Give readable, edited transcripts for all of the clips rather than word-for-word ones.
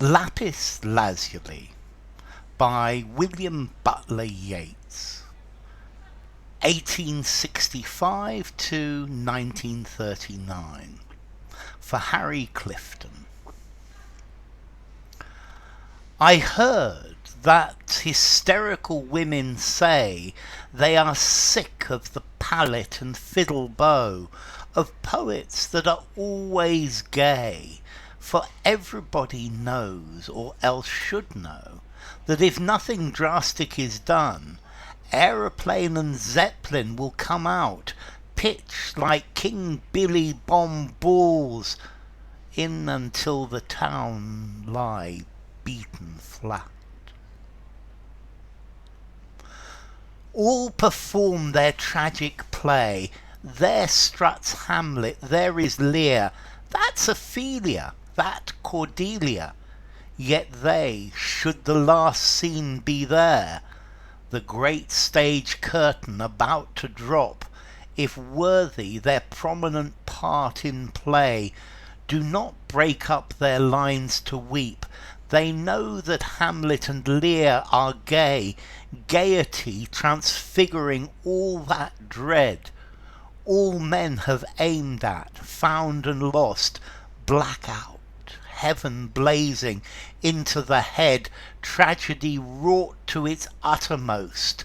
Lapis Lazuli by William Butler Yeats, 1865 to 1939, for Harry Clifton. I heard that hysterical women say they are sick of the palette and fiddle-bow of poets that are always gay, for everybody knows, or else should know, that if nothing drastic is done, Aeroplane and Zeppelin will come out, pitch like King Billy bomb balls, in until the town lie beaten flat. All perform their tragic play, there struts Hamlet, there is Lear, that's Ophelia, that Cordelia. Yet they, should the last scene be there, the great stage curtain about to drop, if worthy their prominent part in play, do not break up their lines to weep. They know that Hamlet and Lear are gay, Gaiety transfiguring all that dread all men have aimed at, found and lost, blackout, heaven blazing into the head, tragedy wrought to its uttermost.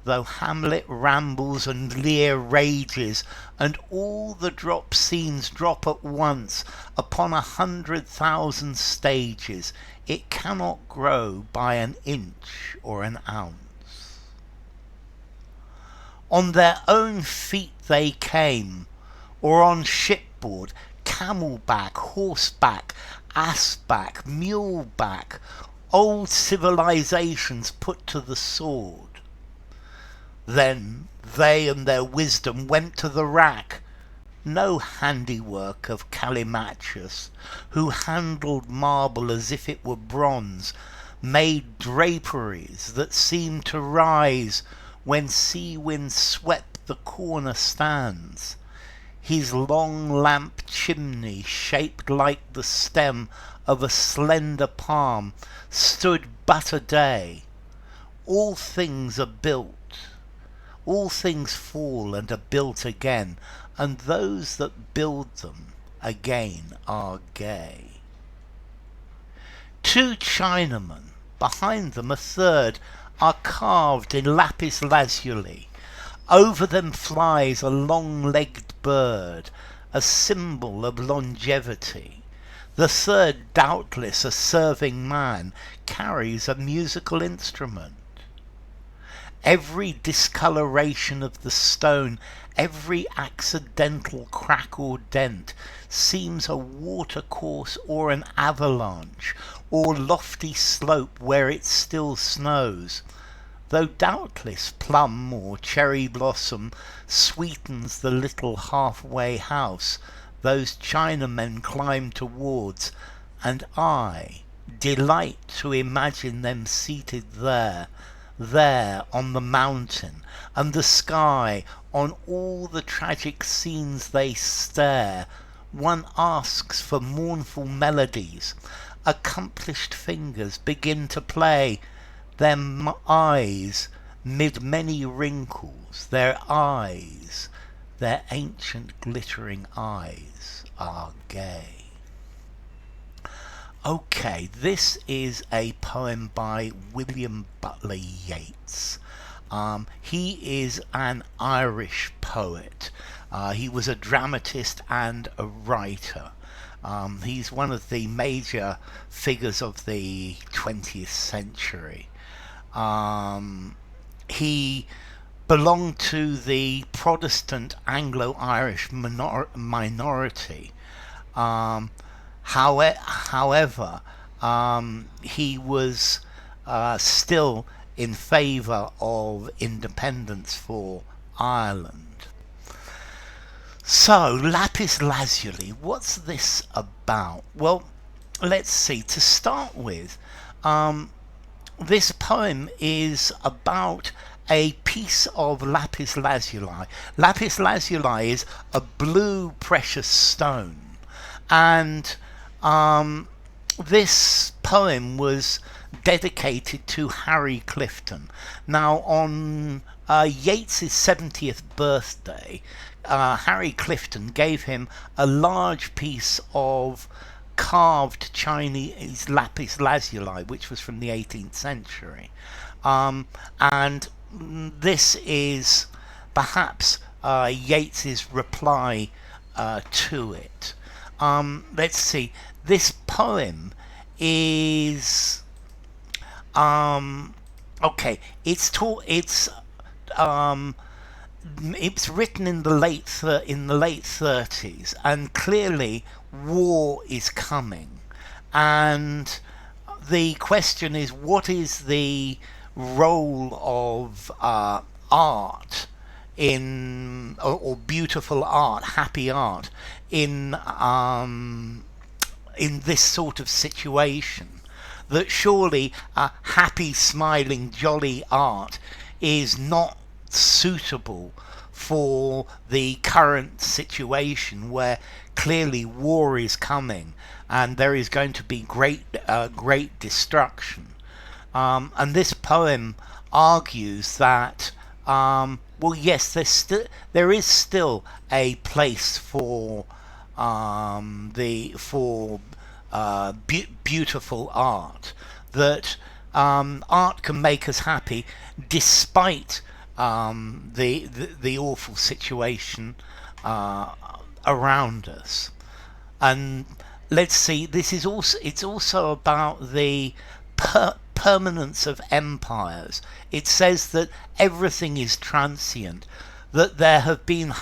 Though Hamlet rambles and Lear rages, and all the drop scenes drop at once upon 100,000 stages, it cannot grow by an inch or an ounce. On their own feet they came, or on shipboard, camelback, horseback, assback, muleback, old civilizations put to the sword. Then they and their wisdom went to the rack, no handiwork of Callimachus, who handled marble as if it were bronze, made draperies that seemed to rise when sea winds swept the corner stands. His long lamp chimney, shaped like the stem of a slender palm, stood but a day. All things are built, all things fall and are built again, and those that build them again are gay. Two Chinamen, behind them a third, are carved in lapis lazuli. Over them flies a long-legged bird, a symbol of longevity. The third, doubtless a serving man, carries a musical instrument. Every discoloration of the stone, every accidental crack or dent, seems a watercourse or an avalanche, or lofty slope where it still snows, though doubtless plum or cherry blossom sweetens the little halfway house those Chinamen climb towards, and I delight to imagine them seated there on the mountain, and the sky, on all the tragic scenes they stare. One asks for mournful melodies, accomplished fingers begin to play, their eyes, mid many wrinkles, their eyes, their ancient glittering eyes, are gay. Okay, this is a poem by William Butler Yeats. He is an Irish poet. He was a dramatist and a writer. He's one of the major figures of the 20th century. He belonged to the Protestant Anglo-Irish minority. However, he was still in favour of independence for Ireland. So, Lapis Lazuli, what's this about? Well, let's see. To start with, this poem is about a piece of lapis lazuli. Lapis lazuli is a blue precious stone, and this poem was dedicated to Harry Clifton. Now, on Yeats's 70th birthday, Harry Clifton gave him a large piece of carved Chinese lapis lazuli, which was from the 18th century. And this is perhaps Yeats's reply to it. Let's see. This poem is okay. It's written in the late 30s, and clearly war is coming. And the question is, what is the role of art or beautiful art, happy art, in this sort of situation? That surely happy, smiling, jolly art is not suitable for the current situation, where clearly war is coming and there is going to be great destruction. And this poem argues that well, yes, there is still a place for beautiful art. That art can make us happy despite the awful situation around us. And let's see, it's also about the permanence of empires. It says that everything is transient, that there have been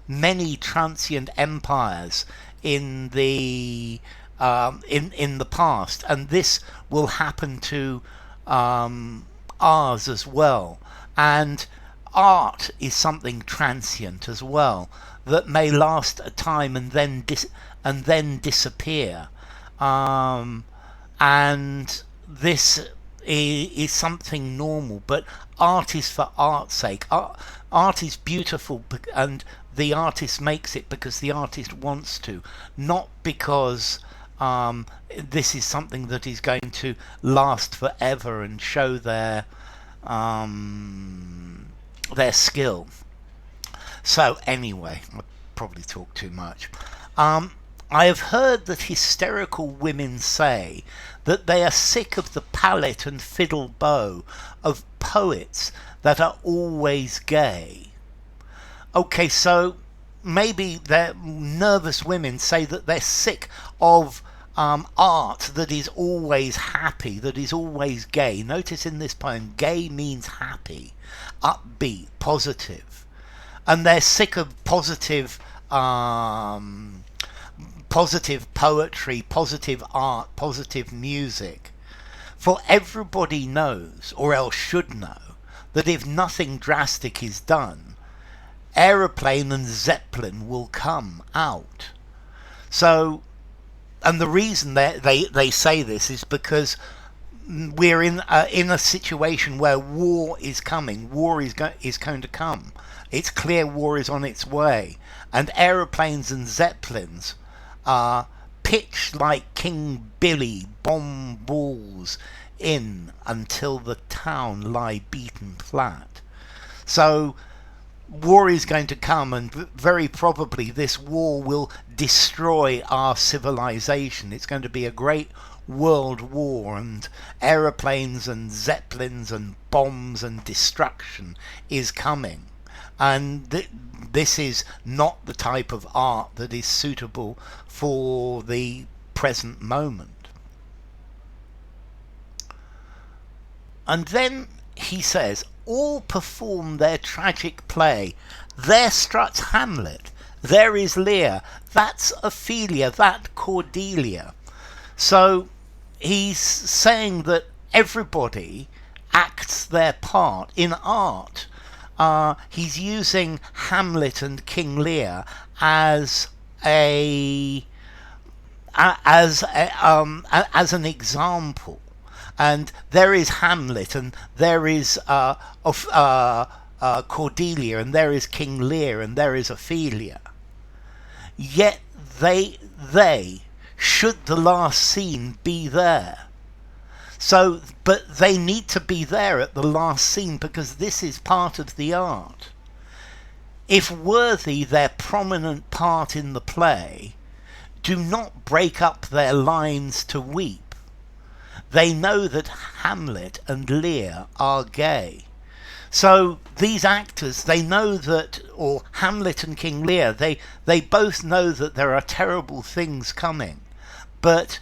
many transient empires in the past, and this will happen to ours as well. And art is something transient as well, that may last a time and then disappear. And this is something normal, but art is for art's sake. Art is beautiful, and the artist makes it because the artist wants to, not because this is something that is going to last forever and show their skill. So anyway, I probably talk too much. I have heard that hysterical women say that they are sick of the palette and fiddle-bow of poets that are always gay. Okay, so maybe nervous women say that they're sick of art that is always happy, that is always gay. Notice in this poem, gay means happy, upbeat, positive. And they're sick of positive poetry, positive art, positive music. For everybody knows, or else should know, that if nothing drastic is done, Aeroplane and Zeppelin will come out. So, and the reason they say this is because we're in a situation where war is coming. War is going to come. It's clear war is on its way. And aeroplanes and zeppelins are pitched like King Billy bomb balls in until the town lie beaten flat. So war is going to come, and very probably this war will destroy our civilization. It's going to be a great world war, and aeroplanes and zeppelins and bombs and destruction is coming. And this is not the type of art that is suitable for the present moment. And then he says, all perform their tragic play. There struts Hamlet, there is Lear, that's Ophelia, that Cordelia. So he's saying that everybody acts their part in art. He's using Hamlet and King Lear as an example. And there is Hamlet, and there is Cordelia, and there is King Lear, and there is Ophelia. Yet they should the last scene be there. So, but they need to be there at the last scene because this is part of the art. If worthy their prominent part in the play, do not break up their lines to weep. They know that Hamlet and Lear are gay. So these actors, they know that, or Hamlet and King Lear, they both know that there are terrible things coming. But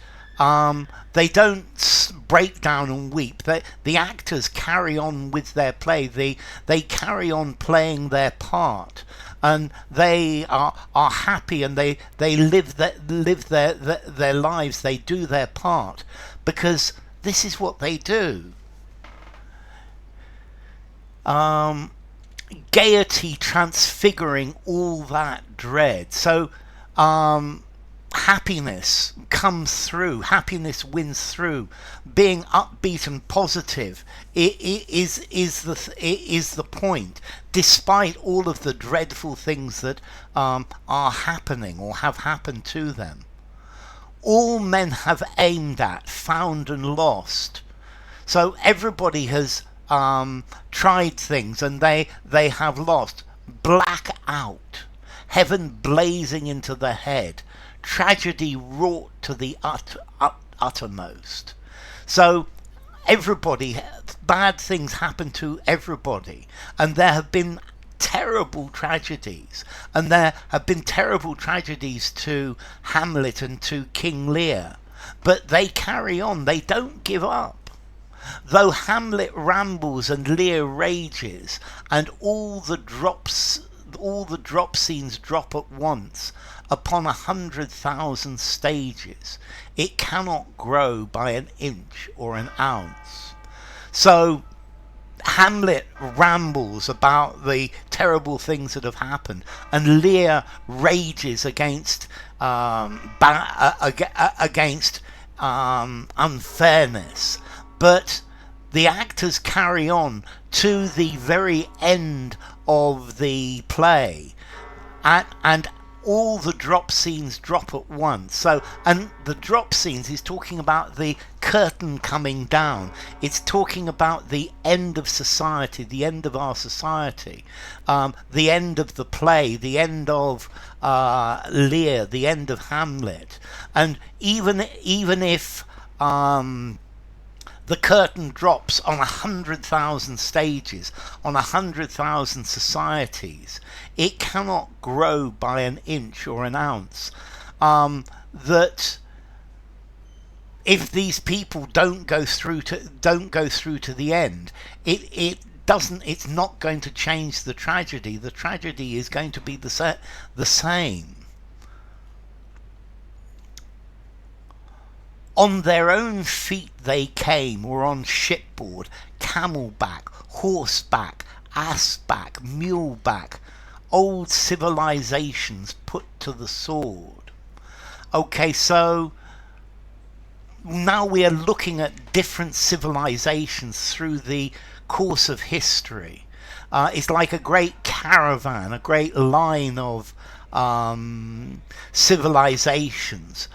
they don't break down and weep. The actors carry on with their play. They carry on playing their part, and they are happy, and they live their lives. They do their part because this is what they do. Gaiety transfiguring all that dread. So happiness comes through, happiness wins through. Being upbeat and positive is the point, despite all of the dreadful things that are happening or have happened to them. All men have aimed at, found and lost. So everybody has tried things and they have lost. Black out, heaven blazing into the head, tragedy wrought to the uttermost. So everybody, bad things happen to everybody, and there have been terrible tragedies, and there have been terrible tragedies to Hamlet and to King Lear, but they carry on, they don't give up. Though Hamlet rambles and Lear rages, and all the drop scenes drop at once upon 100,000 stages, it cannot grow by an inch or an ounce. So Hamlet rambles about the terrible things that have happened, and Lear rages against unfairness. But the actors carry on to the very end of the play, and all the drop scenes drop at once. So, and the drop scenes is talking about the curtain coming down. It's talking about the end of society, the end of our society, the end of the play, the end of Lear, the end of Hamlet. And even if the curtain drops on 100,000 stages, on 100,000 societies, it cannot grow by an inch or an ounce. That if these people don't go through to the end, it's not going to change the tragedy. The tragedy is going to be the same. On their own feet they came, or on shipboard, camelback, horseback, assback, muleback, old civilizations put to the sword. Okay, so now we are looking at different civilizations through the course of history. It's like a great caravan, a great line of civilizations.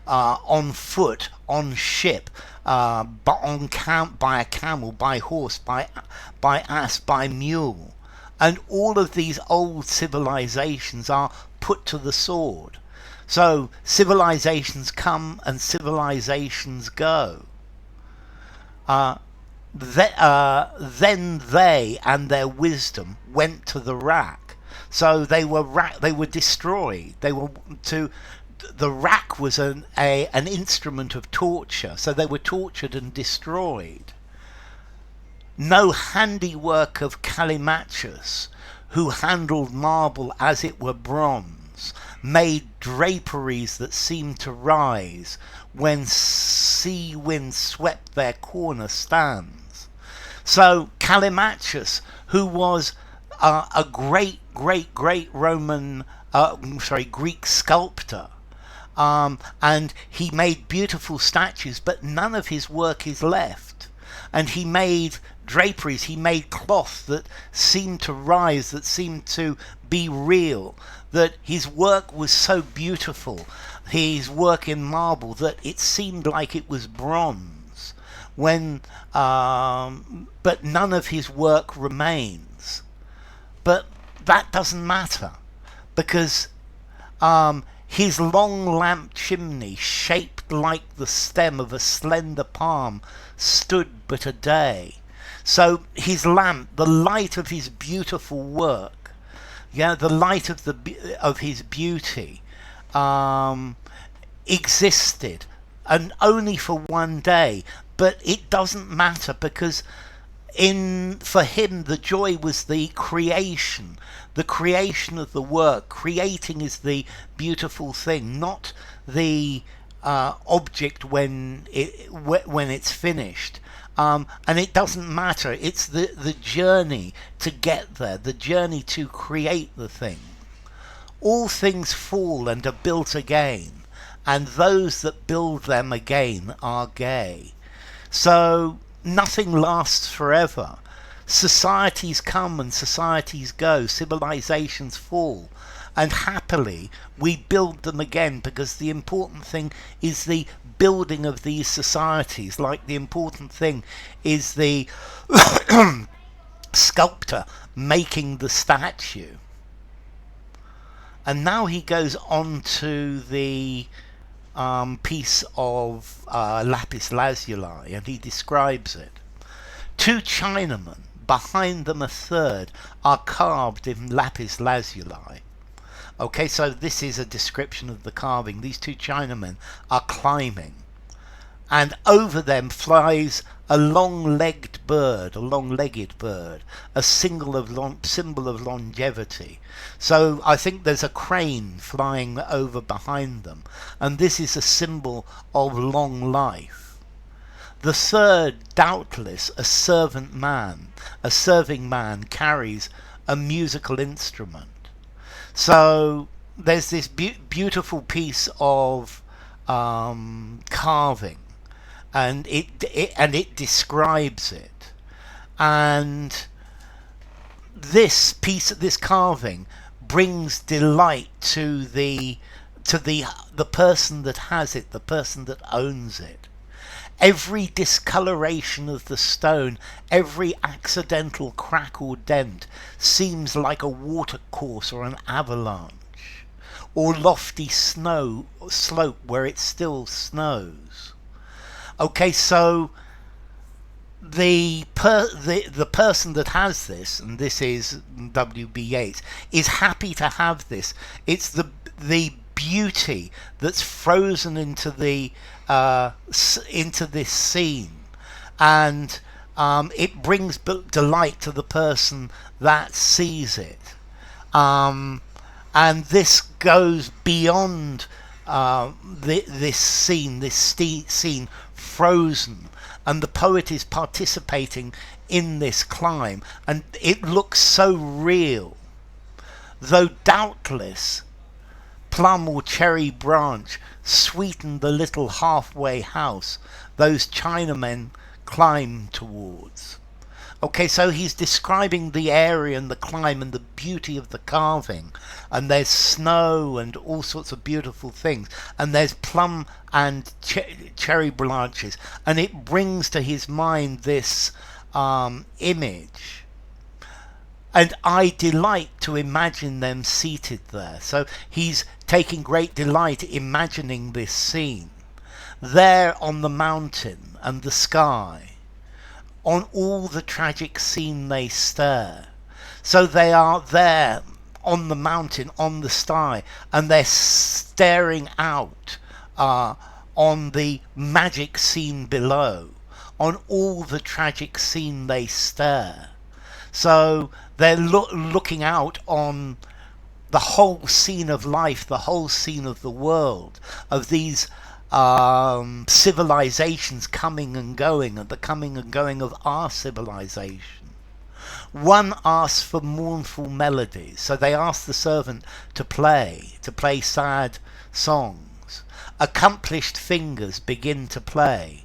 On foot, on ship, by a camel, by horse, by ass, by mule. And all of these old civilizations are put to the sword. So civilizations come and civilizations go. Then they and their wisdom went to the rack. So they were destroyed. The rack was an instrument of torture, so they were tortured and destroyed. No handiwork of Callimachus, who handled marble as it were bronze, made draperies that seemed to rise when sea winds swept their corner stands. So Callimachus, who was a great Roman, Greek sculptor, and he made beautiful statues, but none of his work is left. And he made draperies. He made cloth that seemed to rise, that seemed to be real, that his work was so beautiful, his work in marble, that it seemed like it was bronze. But none of his work remains. But that doesn't matter, because his long lamp chimney, shaped like the stem of a slender palm, stood but a day. So his lamp, the light of his beautiful work, the light of his beauty, existed, and only for one day. But it doesn't matter, because for him the joy was the creation of the work. Creating is the beautiful thing, not the object when it's finished. And it doesn't matter. It's the journey to get there, the journey to create the thing. All things fall and are built again, and those that build them again are gay. So nothing lasts forever. Societies come and societies go. Civilizations fall. And happily, we build them again, because the important thing is the building of these societies. Like the important thing is the sculptor making the statue. And now he goes on to the piece of Lapis Lazuli, and he describes it. Two Chinamen, behind them a third, are carved in Lapis Lazuli. Okay, so this is a description of the carving. These two Chinamen are climbing, and over them flies a long-legged bird, a symbol of longevity. So I think there's a crane flying over behind them, and this is a symbol of long life. The third, doubtless, a serving man, carries a musical instrument. So there's this beautiful piece of carving, and it describes it. And this carving brings delight to the person that has it, the person that owns it. Every discoloration of the stone, every accidental crack or dent seems like a watercourse or an avalanche, or lofty slope where it still snows. Okay, so the person that has this, and this is W.B. Yeats, is happy to have this. It's the beauty that's frozen into this scene, and it brings delight to the person that sees it. And this goes beyond this scene frozen, and the poet is participating in this climb, and it looks so real. Though doubtless plum or cherry branch sweeten the little halfway house those Chinamen climb towards. Okay, so he's describing the area and the climb and the beauty of the carving, and there's snow and all sorts of beautiful things, and there's plum and cherry branches, and it brings to his mind this image. And I delight to imagine them seated there. So he's taking great delight imagining this scene. There on the mountain and the sky, on all the tragic scene they stare. So they are there on the mountain, on the sky, and they're staring out on the magic scene below. On all the tragic scene they stare. So they're looking out on the whole scene of life, the whole scene of the world, of these civilizations coming and going, and the coming and going of our civilization. One asks for mournful melodies, so they ask the servant to play sad songs. Accomplished fingers begin to play.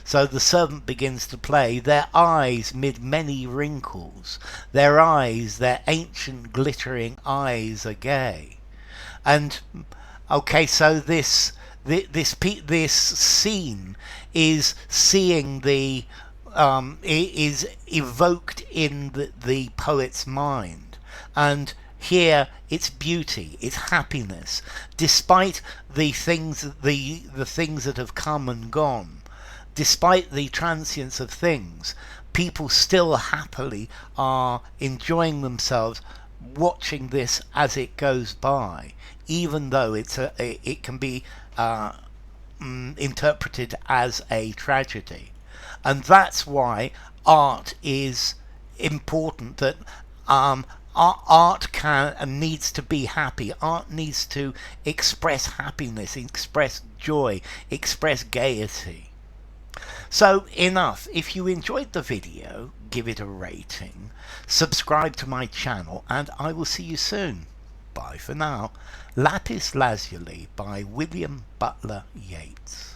So the servant begins to play. Their eyes mid many wrinkles, their eyes, their ancient glittering eyes are gay. And okay, so this scene is seeing the is evoked in the poet's mind, and here it's beauty, it's happiness, despite the things that have come and gone, despite the transience of things. People still happily are enjoying themselves watching this as it goes by, even though it can be interpreted as a tragedy. And that's why art is important, that art can and needs to be happy. Art needs to express happiness, express joy, express gaiety. So enough. If you enjoyed the video, give it a rating, subscribe to my channel, and I will see you soon. Bye for now. Lapis Lazuli by William Butler Yeats.